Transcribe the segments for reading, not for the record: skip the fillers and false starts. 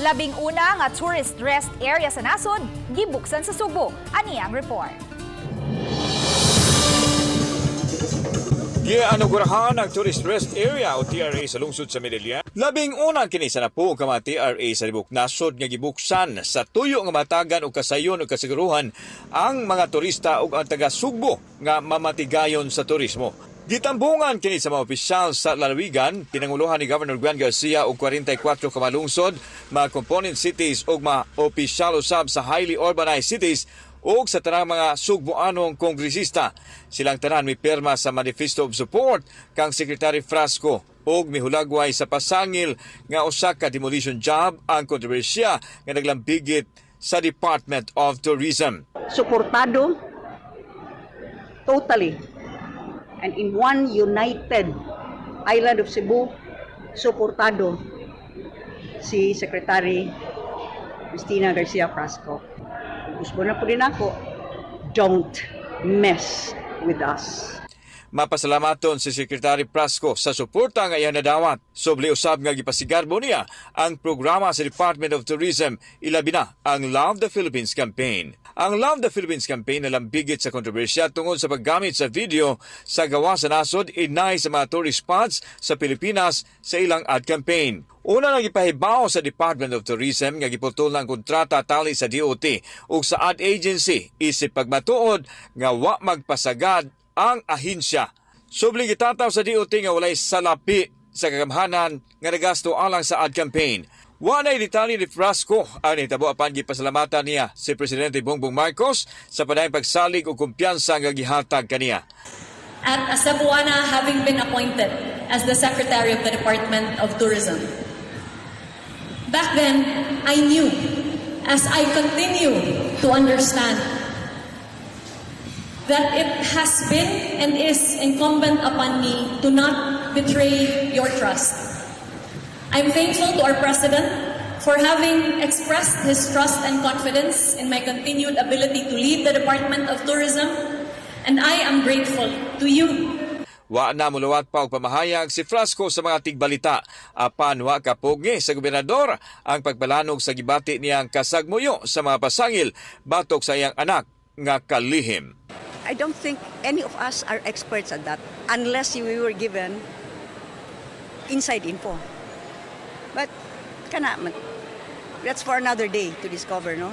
Labing una nga tourist rest area sa nasud, Gibuksan sa Sugbo. Ani ang report. Gianugurahan ang Tourist Rest Area o TRA sa lungsod sa Medellin. Labing unang kini sa napo ka mga TRA sa libok nasod nga gibuksan sa tuyo nga matagan o kasayon o kasiguruhan ang mga turista o ang taga Sugbo nga mamatigayon sa turismo. Gitambungan kini sa mga opisyal sa lalawigan, pinanguluhan ni Governor Juan Garcia og 44 ka malungsod, mga component cities o mga opisyal usab sa highly urbanized cities o sa tanang mga Sugboanong kongresista. Silang tanan may pirma sa Manifesto of Support kang Secretary Frasco og mihulagway sa pasangil nga usa ka demolition job ang kontrobersya nga naglambigit sa Department of Tourism. Suportado totally and in one united island of Cebu, suportado si Secretary Cristina Garcia Frasco. Gusto na po din ako, don't mess with us. Mapasalamaton si Secretary Frasco sa suporta nga iya nadawat. Sobli usab nga gipasigarbo niya ang programa sa Department of Tourism, ilabi na ang Love the Philippines campaign. Ang Love the Philippines campaign nalambigit sa kontrobersya tungod sa paggamit sa video sa gawa sa nasod inay sa mga tourist spots sa Pilipinas sa ilang ad campaign. Una nang ipahibaw sa Department of Tourism nga giputol ng kontrata tali sa DOT ug sa ad agency isip pagmatuod nga wa magpasagad ang ahensya. Subli gitataw sa DOT nga walay salapi sa kagamhanan nga nagasto alang sa ad campaign. Wanay detalye ni Frasco ang nitabo apan gipasalamatan niya si Presidente Bongbong Marcos sa padayong pagsalig o kumpiyansa nga gihatag kaniya. At a Cebuana having been appointed as the Secretary of the Department of Tourism. Back then, I knew, as I continue to understand, that it has been and is incumbent upon me to not betray your trust. I'm thankful to our President for having expressed his trust and confidence in my continued ability to lead the Department of Tourism, and I am grateful to you. Wa na mulawat pa og pamahayag si Frasco sa mga tigbalita apan wa kapogi sa gobernador ang pagpalanog sa gibati niyang kasagmuyo sa mga pasangil batok sa iyang anak nga kalihim. I don't think any of us are experts at that unless we were given inside info. But that's for another day to discover, no?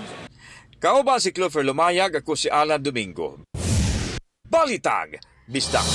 Kauban si Clover Lumayag, ako si Alan Domingo. Balitang, Bisdak.